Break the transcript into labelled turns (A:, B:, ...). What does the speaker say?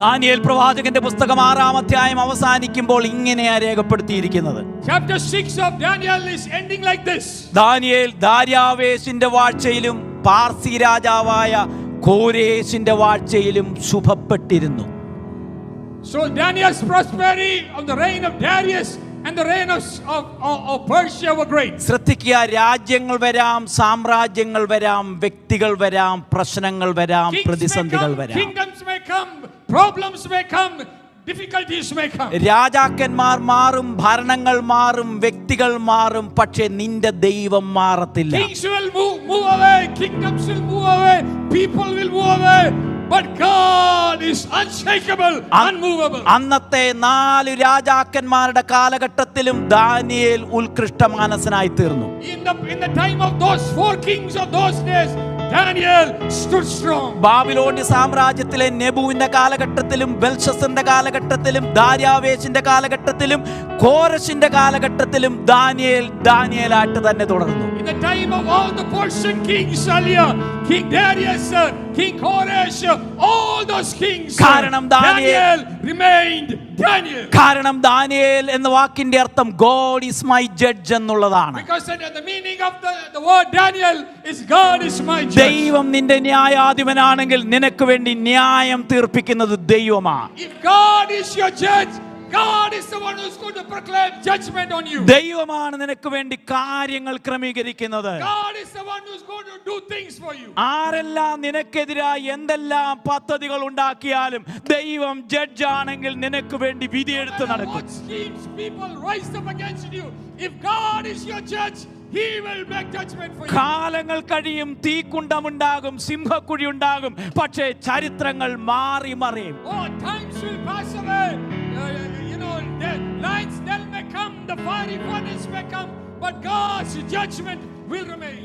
A: Daniel പ്രവാചകന്റെ പുസ്തകം 6-ാം അധ്യായം അവസാനിക്കുമ്പോൾ ഇങ്ങനെയാ രേഖപ്പെടുത്തിയിരിക്കുന്നത്.
B: Chapter 6 of Daniel is ending like this.
A: Daniel ദാര്യാവേശിന്റെ വാഴ്ചയിലും പാർസി രാജാവായ കോരേശിന്റെ വാഴ്ചയിലും ശുഭപ്പെട്ടിരുന്നു.
B: So Daniel's prosperity of the reign of Darius and the reign of Persia were great.
A: ശ്രദ്ധിക്കുക, രാജ്യങ്ങൾ വരാം, സാമ്രാജ്യങ്ങൾ വരാം, വ്യക്തികൾ വരാം, പ്രശ്നങ്ങൾ വരാം, പ്രതിസന്ധികൾ വരാം.
B: Kingdoms may come, problems may come, difficulties may come.
A: രാജാക്കന്മാർ മാറും, ഭരണങ്ങൾ മാറും, വ്യക്തികൾ മാറും, പക്ഷേ നിന്റെ ദൈവം മാറത്തില്ല.
B: Kings will move away, kingdoms will move away, people will move away, but God is unshakable, unmovable.
A: അന്നത്തെ 4 രാജാക്കന്മാരുടെ കാലഘട്ടത്തിലും ദാനിയേൽ ഉത്കൃഷ്ട മാനസനായി തീർന്നു.
B: In the time of those 4 kings of those days, Daniel stood strong.
A: ബാബിലോണ്യ സാമ്രാജ്യത്തിലെ നെബൂവിന്റെ കാലഘട്ടത്തിലും ബെൽഷസറിന്റെ കാലഘട്ടത്തിലും ദാര്യാവേശിന്റെ കാലഘട്ടത്തിലും കോരശിന്റെ കാലഘട്ടത്തിലും ദാനിയേലായിട്ട് തന്നെ തുടർന്നു.
B: In the time of all the Persian kings earlier, King Darius, King Koresh, all those kings, Daniel remained Daniel.
A: കാരണം Daniel എന്ന വാക്കിന്റെ അർത്ഥം God is my judge എന്നുള്ളതാണ്.
B: Because the meaning of the word Daniel is God is my judge.
A: ദൈവം നിന്റെ ന്യായാധിപനാണെങ്കിൽ നിനക്ക് വേണ്ടി ന്യായം തീർപ്പിക്കുന്നത് ദൈവമാണ്.
B: If God is your judge, God is the one who's going to proclaim judgment on you.
A: ദൈവമാണ് നിനക്ക് വേണ്ടി കാര്യങ്ങൾ ക്രമീകരിക്കുന്നത്.
B: God is the one who's going to do things for you.
A: ആരെല്ലാം നിനക്കെതിരായി എന്തെല്ലാം പദ്ധതികൾ ഉണ്ടാക്കിയാലും ദൈവം ജഡ്ജ് ആണെങ്കിൽ നിനക്ക് വേണ്ടി വിധിയെടുത്ത് നടക്കും.
B: What schemes people rise up against you, if God is your judge, He will make judgment for you.
A: കാലങ്ങൾ കഴിയും, തീക്കുണ്ടമുണ്ടാകും, സിംഹക്കുഴി ഉണ്ടാകും, പക്ഷേ ചരിത്രങ്ങൾ മാറി മറിയും.
B: Oh, times will pass away. The lights may come, the fiery furnace may come, but God's judgment will remain.